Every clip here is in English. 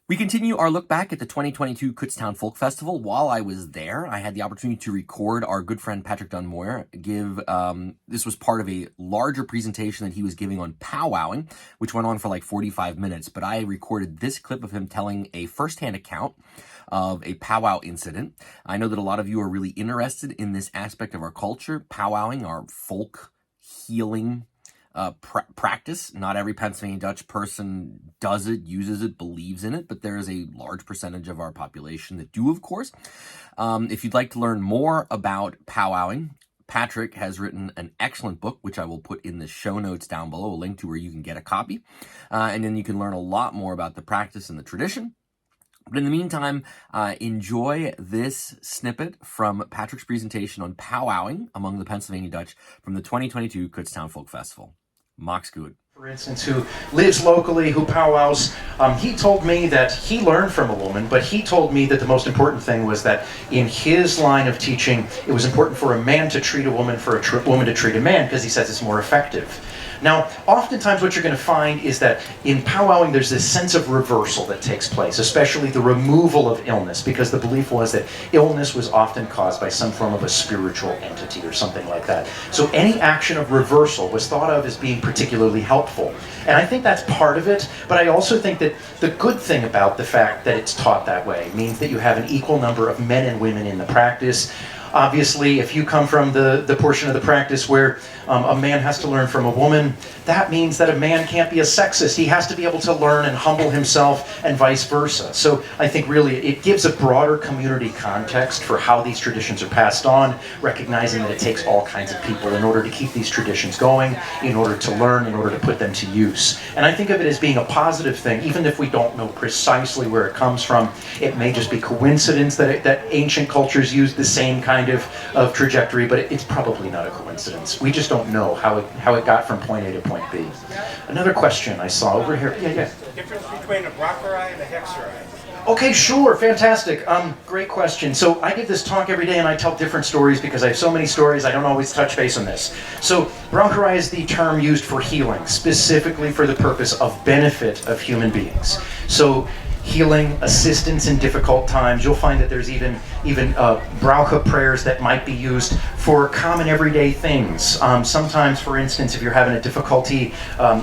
We continue our look back at the 2022 Kutztown Folk Festival. While I was there, I had the opportunity to record our good friend Patrick Donmoyer give, this was part of a larger presentation that he was giving on powwowing, which went on for like 45 minutes. But I recorded this clip of him telling a firsthand account of a powwow incident. I know that a lot of you are really interested in this aspect of our culture, powwowing, our folk healing practice. Not every Pennsylvania Dutch person does it, uses it, believes in it, but there is a large percentage of our population that do, of course. If you'd like to learn more about powwowing, Patrick has written an excellent book, which I will put in the show notes down below, a link to where you can get a copy. And then you can learn a lot more about the practice and the tradition. But in the meantime, enjoy this snippet from Patrick's presentation on powwowing among the Pennsylvania Dutch from the 2022 Kutztown Folk Festival. Max good. For instance, who lives locally, who powwows, he told me that he learned from a woman, but he told me that the most important thing was that in his line of teaching, it was important for a man to treat a woman, for a woman to treat a man, because he says it's more effective. Now, oftentimes what you're going to find is that in powwowing there's this sense of reversal that takes place, especially the removal of illness, because the belief was that illness was often caused by some form of a spiritual entity or something like that. So any action of reversal was thought of as being particularly helpful. And I think that's part of it, but I also think that the good thing about the fact that it's taught that way means that you have an equal number of men and women in the practice. Obviously, if you come from the portion of the practice where a man has to learn from a woman, that means that a man can't be a sexist. He has to be able to learn and humble himself and vice versa. So I think really it gives a broader community context for how these traditions are passed on, recognizing that it takes all kinds of people in order to keep these traditions going, in order to learn, in order to put them to use. And I think of it as being a positive thing, even if we don't know precisely where it comes from. It may just be coincidence that ancient cultures used the same kind of trajectory, but it's probably not a coincidence. We just don't know how it got from point A to point B. Another question I saw over here. Yeah. The difference between a brockerai and a hexerai. Okay, sure, fantastic. Great question. So I give this talk every day and I tell different stories because I have so many stories I don't always touch base on this. So brockerai is the term used for healing, specifically for the purpose of benefit of human beings. So healing, assistance in difficult times. You'll find that there's even brauche prayers that might be used for common everyday things. Sometimes, for instance, if you're having a difficulty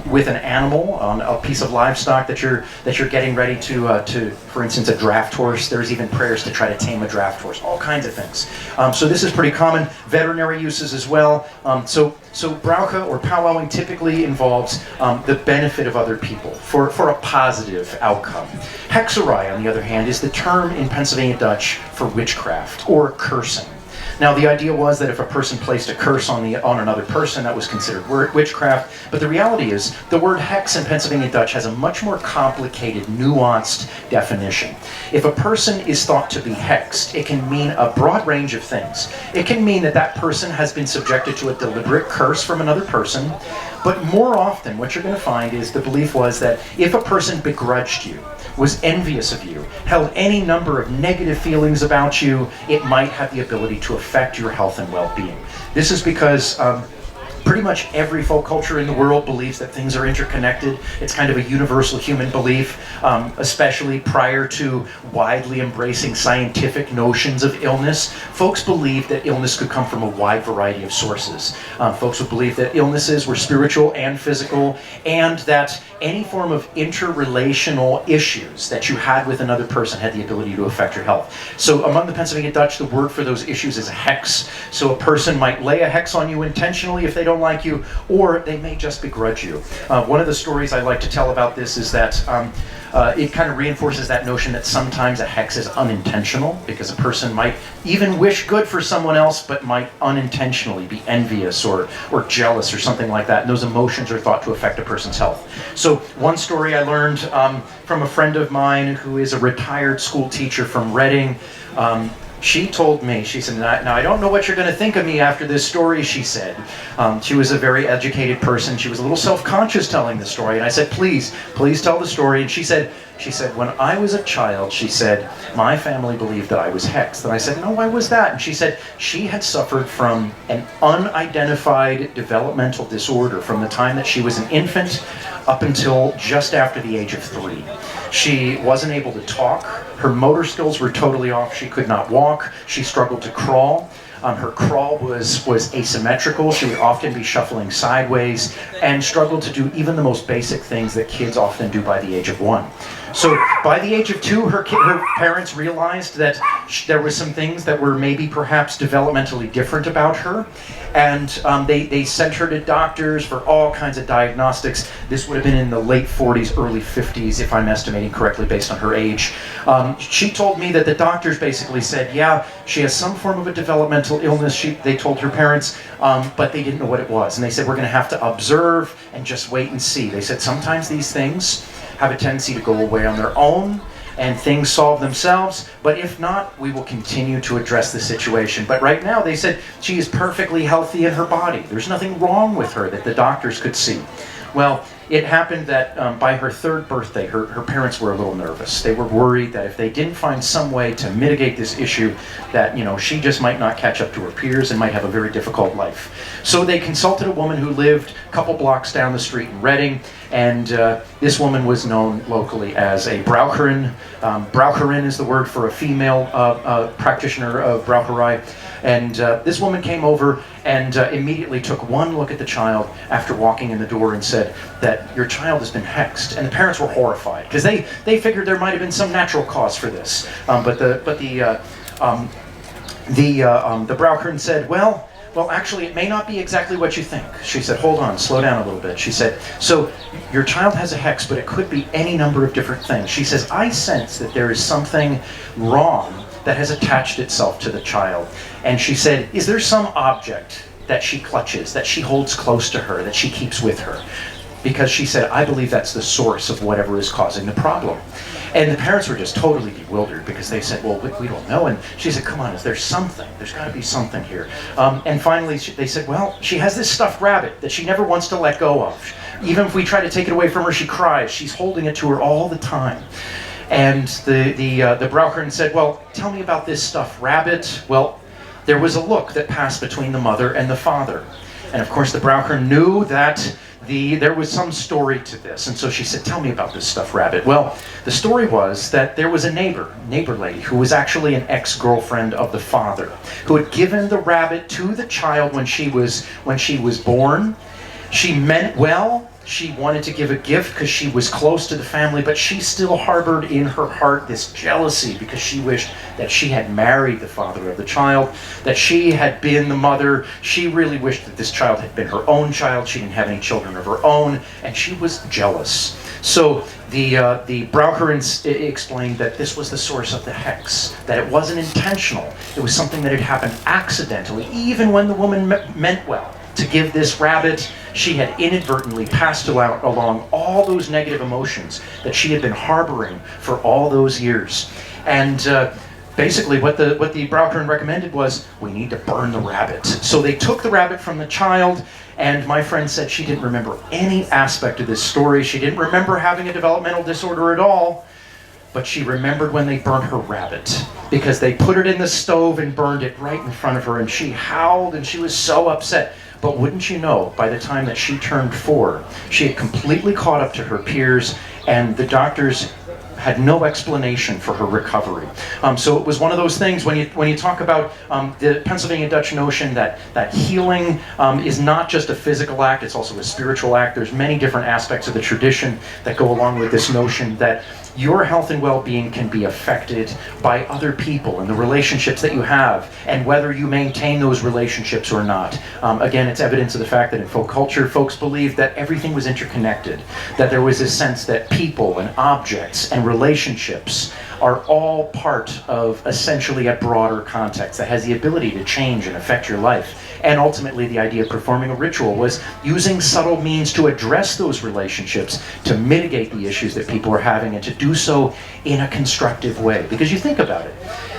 with an animal, on a piece of livestock that you're getting ready to, for instance, a draft horse, there's even prayers to try to tame a draft horse. All kinds of things. So this is pretty common. Veterinary uses as well. So brauche or powwowing typically involves the benefit of other people for a positive outcome. Hexerai, on the other hand, is the term in Pennsylvania Dutch for witchcraft or cursing. Now, the idea was that if a person placed a curse on another person, that was considered witchcraft. But the reality is, the word hex in Pennsylvania Dutch has a much more complicated, nuanced definition. If a person is thought to be hexed, it can mean a broad range of things. It can mean that that person has been subjected to a deliberate curse from another person. But more often, what you're going to find is the belief was that if a person begrudged you, was envious of you, held any number of negative feelings about you, it might have the ability to affect your health and well-being. This is because pretty much every folk culture in the world believes that things are interconnected. It's kind of a universal human belief, especially prior to widely embracing scientific notions of illness. Folks believed that illness could come from a wide variety of sources. Folks would believe that illnesses were spiritual and physical, and that any form of interrelational issues that you had with another person had the ability to affect your health. So among the Pennsylvania Dutch, the word for those issues is a hex. So a person might lay a hex on you intentionally if they don't like you, or they may just begrudge you. One of the stories I like to tell about this is that it kind of reinforces that notion that sometimes a hex is unintentional, because a person might even wish good for someone else, but might unintentionally be envious or jealous or something like that, and those emotions are thought to affect a person's health. So one story I learned from a friend of mine who is a retired school teacher from Reading. She told me, she said, now I don't know what you're going to think of me after this story, she said. She was a very educated person. She was a little self-conscious telling the story. And I said, please tell the story. And she said, when I was a child, she said, my family believed that I was hexed. And I said, no, why was that? And she said, she had suffered from an unidentified developmental disorder from the time that she was an infant up until just after the age of 3. She wasn't able to talk. Her motor skills were totally off. She could not walk. She struggled to crawl. Her crawl was asymmetrical. She would often be shuffling sideways and struggled to do even the most basic things that kids often do by the age of 1. So by the age of 2, her parents realized that there were some things that were maybe perhaps developmentally different about her, and they sent her to doctors for all kinds of diagnostics. This would have been in the late 40s, early 50s, if I'm estimating correctly based on her age. She told me that the doctors basically said, yeah, she has some form of a developmental illness, they told her parents, but they didn't know what it was. And they said, we're going to have to observe and just wait and see. They said sometimes these things have a tendency to go away on their own and things solve themselves, but if not, we will continue to address the situation. But right now, they said she is perfectly healthy in her body. There's nothing wrong with her that the doctors could see. Well, it happened that by her 3rd birthday, her parents were a little nervous. They were worried that if they didn't find some way to mitigate this issue, that she just might not catch up to her peers and might have a very difficult life. So they consulted a woman who lived a couple blocks down the street in Reading, and this woman was known locally as a Braucherin. Braucherin is the word for a female practitioner of Braucherei. And this woman came over and immediately took one look at the child after walking in the door and said that your child has been hexed. And the parents were horrified because they figured there might have been some natural cause for this. But the Braucherin said, well, actually, it may not be exactly what you think. She said, hold on, slow down a little bit. She said, so your child has a hex, but it could be any number of different things. She says, I sense that there is something wrong that has attached itself to the child. And she said, is there some object that she clutches, that she holds close to her, that she keeps with her? Because she said, I believe that's the source of whatever is causing the problem. And the parents were just totally bewildered because they said, well, we don't know. And she said, come on, is there something? There's got to be something here. And finally, they said, well, she has this stuffed rabbit that she never wants to let go of. Even if we try to take it away from her, she cries. She's holding it to her all the time. And the Braucherin said, well, tell me about this stuffed rabbit. Well, there was a look that passed between the mother and the father. And of course, the Braucherin knew that there was some story to this. And so she said, tell me about this stuffed rabbit. Well, the story was that there was a neighbor lady, who was actually an ex-girlfriend of the father, who had given the rabbit to the child when she was born. She meant well. She wanted to give a gift because she was close to the family, but she still harbored in her heart this jealousy because she wished that she had married the father of the child, that she had been the mother. She really wished that this child had been her own child. She didn't have any children of her own, and she was jealous. So the Braucherins explained that this was the source of the hex, that it wasn't intentional. It was something that had happened accidentally, even when the woman meant well to give this rabbit. She had inadvertently passed along all those negative emotions that she had been harboring for all those years. And basically what the Braucherin recommended was, we need to burn the rabbit. So they took the rabbit from the child, and my friend said she didn't remember any aspect of this story. She didn't remember having a developmental disorder at all, but she remembered when they burned her rabbit, because they put it in the stove and burned it right in front of her, and she howled and she was so upset. But wouldn't you know, by the time that she turned 4, she had completely caught up to her peers, and the doctors had no explanation for her recovery. So it was one of those things when you talk about the Pennsylvania Dutch notion that healing is not just a physical act, it's also a spiritual act. There's many different aspects of the tradition that go along with this notion that your health and well-being can be affected by other people and the relationships that you have, and whether you maintain those relationships or not. Again, it's evidence of the fact that in folk culture, folks believed that everything was interconnected, that there was this sense that people and objects and relationships are all part of essentially a broader context that has the ability to change and affect your life. And ultimately, the idea of performing a ritual was using subtle means to address those relationships, to mitigate the issues that people were having, and to do so in a constructive way. Because you think about it,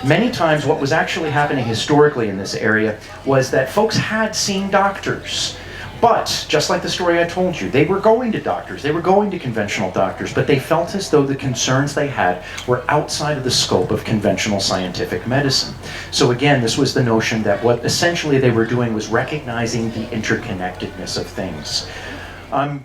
many times what was actually happening historically in this area was that folks had seen doctors. But, just like the story I told you, they were going to doctors, they were going to conventional doctors, but they felt as though the concerns they had were outside of the scope of conventional scientific medicine. So again, this was the notion that what essentially they were doing was recognizing the interconnectedness of things. Mom!